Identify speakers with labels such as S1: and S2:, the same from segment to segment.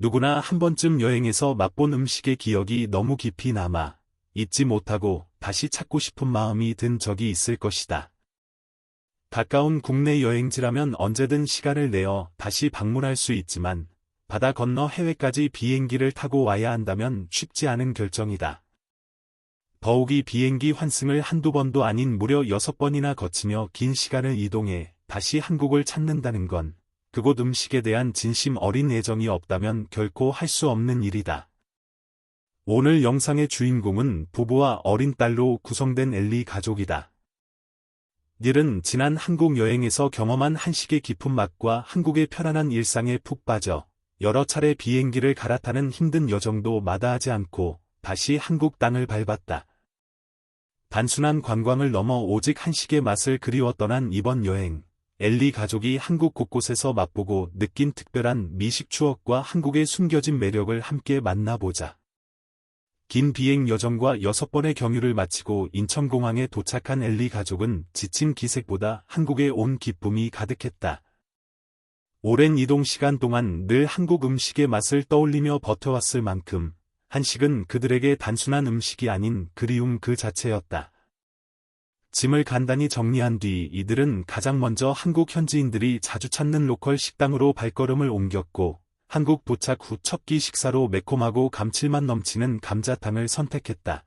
S1: 누구나 한 번쯤 여행에서 맛본 음식의 기억이 너무 깊이 남아 잊지 못하고 다시 찾고 싶은 마음이 든 적이 있을 것이다. 가까운 국내 여행지라면 언제든 시간을 내어 다시 방문할 수 있지만 바다 건너 해외까지 비행기를 타고 와야 한다면 쉽지 않은 결정이다. 더욱이 비행기 환승을 한두 번도 아닌 무려 6번이나 거치며 긴 시간을 이동해 다시 한국을 찾는다는 건 그곳 음식에 대한 진심 어린 애정이 없다면 결코 할 수 없는 일이다. 오늘 영상의 주인공은 부부와 어린 딸로 구성된 엘리 가족이다. 닐은 지난 한국 여행에서 경험한 한식의 깊은 맛과 한국의 편안한 일상에 푹 빠져 여러 차례 비행기를 갈아타는 힘든 여정도 마다하지 않고 다시 한국 땅을 밟았다. 단순한 관광을 넘어 오직 한식의 맛을 그리워 떠난 이번 여행, 엘리 가족이 한국 곳곳에서 맛보고 느낀 특별한 미식 추억과 한국의 숨겨진 매력을 함께 만나보자. 긴 비행 여정과 6번의 경유를 마치고 인천공항에 도착한 엘리 가족은 지친 기색보다 한국에 온 기쁨이 가득했다. 오랜 이동 시간 동안 늘 한국 음식의 맛을 떠올리며 버텨왔을 만큼 한식은 그들에게 단순한 음식이 아닌 그리움 그 자체였다. 짐을 간단히 정리한 뒤 이들은 가장 먼저 한국 현지인들이 자주 찾는 로컬 식당으로 발걸음을 옮겼고 한국 도착 후 첫 끼 식사로 매콤하고 감칠맛 넘치는 감자탕을 선택했다.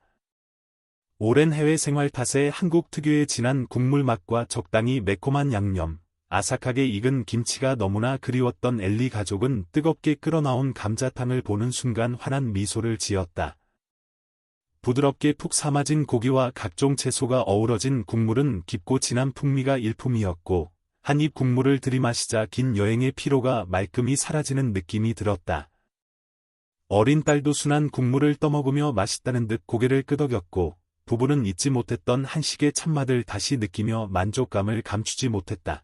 S1: 오랜 해외 생활 탓에 한국 특유의 진한 국물 맛과 적당히 매콤한 양념, 아삭하게 익은 김치가 너무나 그리웠던 엘리 가족은 뜨겁게 끓어나온 감자탕을 보는 순간 환한 미소를 지었다. 부드럽게 푹 삶아진 고기와 각종 채소가 어우러진 국물은 깊고 진한 풍미가 일품이었고 한 입 국물을 들이마시자 긴 여행의 피로가 말끔히 사라지는 느낌이 들었다. 어린 딸도 순한 국물을 떠먹으며 맛있다는 듯 고개를 끄덕였고 부부는 잊지 못했던 한식의 참맛을 다시 느끼며 만족감을 감추지 못했다.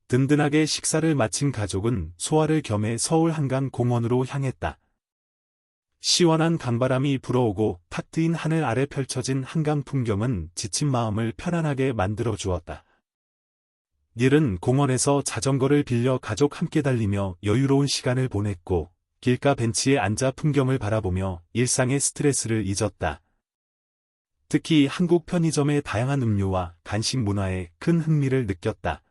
S1: 든든하게 식사를 마친 가족은 소화를 겸해 서울 한강 공원으로 향했다. 시원한 강바람이 불어오고 탁 트인 하늘 아래 펼쳐진 한강 풍경은 지친 마음을 편안하게 만들어 주었다. 닐은 공원에서 자전거를 빌려 가족 함께 달리며 여유로운 시간을 보냈고 길가 벤치에 앉아 풍경을 바라보며 일상의 스트레스를 잊었다. 특히 한국 편의점의 다양한 음료와 간식 문화에 큰 흥미를 느꼈다.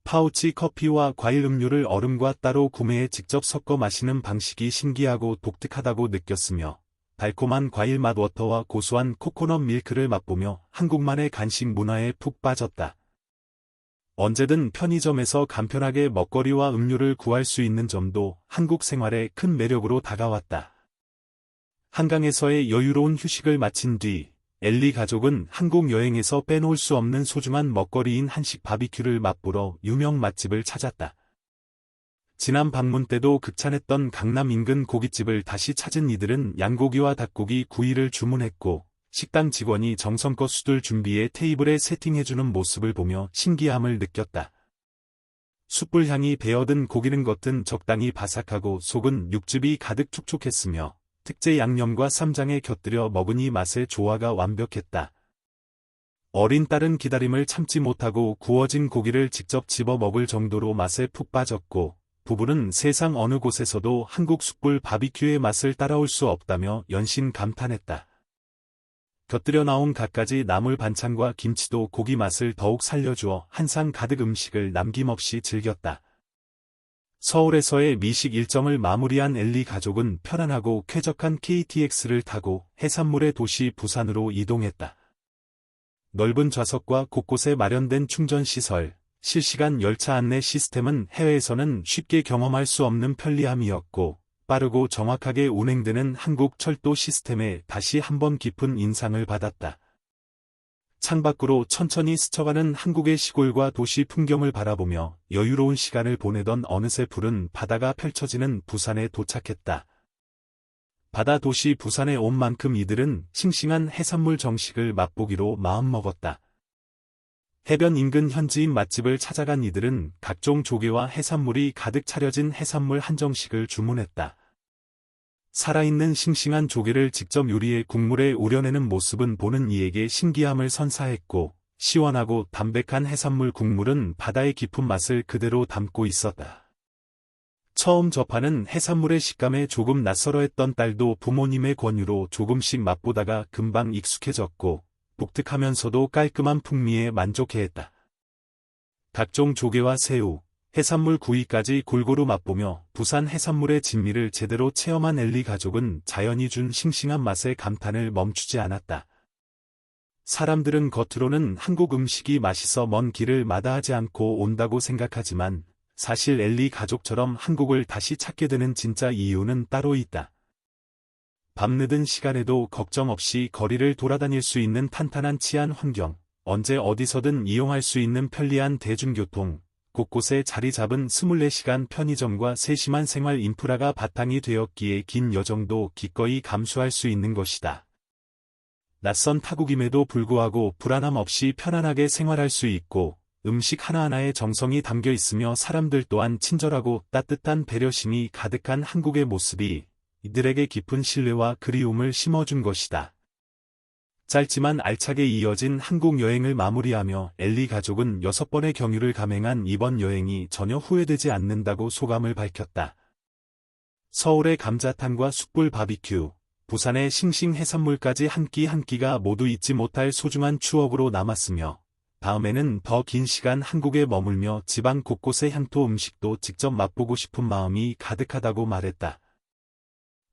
S1: 파우치 커피와 과일 음료를 얼음과 따로 구매해 직접 섞어 마시는 방식이 신기하고 독특하다고 느꼈으며 달콤한 과일 맛 워터와 고소한 코코넛 밀크를 맛보며 한국만의 간식 문화에 푹 빠졌다. 언제든 편의점에서 간편하게 먹거리와 음료를 구할 수 있는 점도 한국 생활의 큰 매력으로 다가왔다. 한강에서의 여유로운 휴식을 마친 뒤 엘리 가족은 한국 여행에서 빼놓을 수 없는 소중한 먹거리인 한식 바비큐를 맛보러 유명 맛집을 찾았다. 지난 방문 때도 극찬했던 강남 인근 고깃집을 다시 찾은 이들은 양고기와 닭고기 구이를 주문했고 식당 직원이 정성껏 수들 준비해 테이블에 세팅해주는 모습을 보며 신기함을 느꼈다. 숯불 향이 배어든 고기는 겉은 적당히 바삭하고 속은 육즙이 가득 촉촉했으며 특제 양념과 쌈장에 곁들여 먹으니 맛의 조화가 완벽했다. 어린 딸은 기다림을 참지 못하고 구워진 고기를 직접 집어 먹을 정도로 맛에 푹 빠졌고 부부는 세상 어느 곳에서도 한국 숯불 바비큐의 맛을 따라올 수 없다며 연신 감탄했다. 곁들여 나온 갖가지 나물 반찬과 김치도 고기 맛을 더욱 살려주어 한상 가득 음식을 남김없이 즐겼다. 서울에서의 미식 일정을 마무리한 엘리 가족은 편안하고 쾌적한 KTX를 타고 해산물의 도시 부산으로 이동했다. 넓은 좌석과 곳곳에 마련된 충전시설, 실시간 열차 안내 시스템은 해외에서는 쉽게 경험할 수 없는 편리함이었고 빠르고 정확하게 운행되는 한국 철도 시스템에 다시 한번 깊은 인상을 받았다. 창밖으로 천천히 스쳐가는 한국의 시골과 도시 풍경을 바라보며 여유로운 시간을 보내던 어느새 푸른 바다가 펼쳐지는 부산에 도착했다. 바다 도시 부산에 온 만큼 이들은 싱싱한 해산물 정식을 맛보기로 마음먹었다. 해변 인근 현지인 맛집을 찾아간 이들은 각종 조개와 해산물이 가득 차려진 해산물 한정식을 주문했다. 살아있는 싱싱한 조개를 직접 요리해 국물에 우려내는 모습은 보는 이에게 신기함을 선사했고 시원하고 담백한 해산물 국물은 바다의 깊은 맛을 그대로 담고 있었다. 처음 접하는 해산물의 식감에 조금 낯설어했던 딸도 부모님의 권유로 조금씩 맛보다가 금방 익숙해졌고 독특하면서도 깔끔한 풍미에 만족해했다. 각종 조개와 새우, 해산물 구이까지 골고루 맛보며 부산 해산물의 진미를 제대로 체험한 엘리 가족은 자연이 준 싱싱한 맛에 감탄을 멈추지 않았다. 사람들은 겉으로는 한국 음식이 맛있어 먼 길을 마다하지 않고 온다고 생각하지만 사실 엘리 가족처럼 한국을 다시 찾게 되는 진짜 이유는 따로 있다. 밤늦은 시간에도 걱정 없이 거리를 돌아다닐 수 있는 탄탄한 치안 환경, 언제 어디서든 이용할 수 있는 편리한 대중교통, 곳곳에 자리 잡은 24시간 편의점과 세심한 생활 인프라가 바탕이 되었기에 긴 여정도 기꺼이 감수할 수 있는 것이다. 낯선 타국임에도 불구하고 불안함 없이 편안하게 생활할 수 있고 음식 하나하나에 정성이 담겨 있으며 사람들 또한 친절하고 따뜻한 배려심이 가득한 한국의 모습이 이들에게 깊은 신뢰와 그리움을 심어준 것이다. 짧지만 알차게 이어진 한국 여행을 마무리하며 엘리 가족은 6번의 경유를 감행한 이번 여행이 전혀 후회되지 않는다고 소감을 밝혔다. 서울의 감자탕과 숯불 바비큐, 부산의 싱싱 해산물까지 한 끼 한 끼가 모두 잊지 못할 소중한 추억으로 남았으며 다음에는 더 긴 시간 한국에 머물며 지방 곳곳의 향토 음식도 직접 맛보고 싶은 마음이 가득하다고 말했다.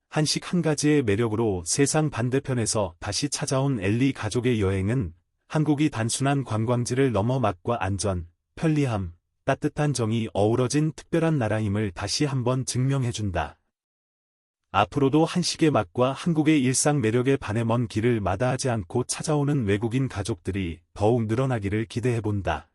S1: 한식 한 가지의 매력으로 세상 반대편에서 다시 찾아온 엘리 가족의 여행은 한국이 단순한 관광지를 넘어 맛과 안전, 편리함, 따뜻한 정이 어우러진 특별한 나라임을 다시 한번 증명해준다. 앞으로도 한식의 맛과 한국의 일상 매력에 반해 먼 길을 마다하지 않고 찾아오는 외국인 가족들이 더욱 늘어나기를 기대해본다.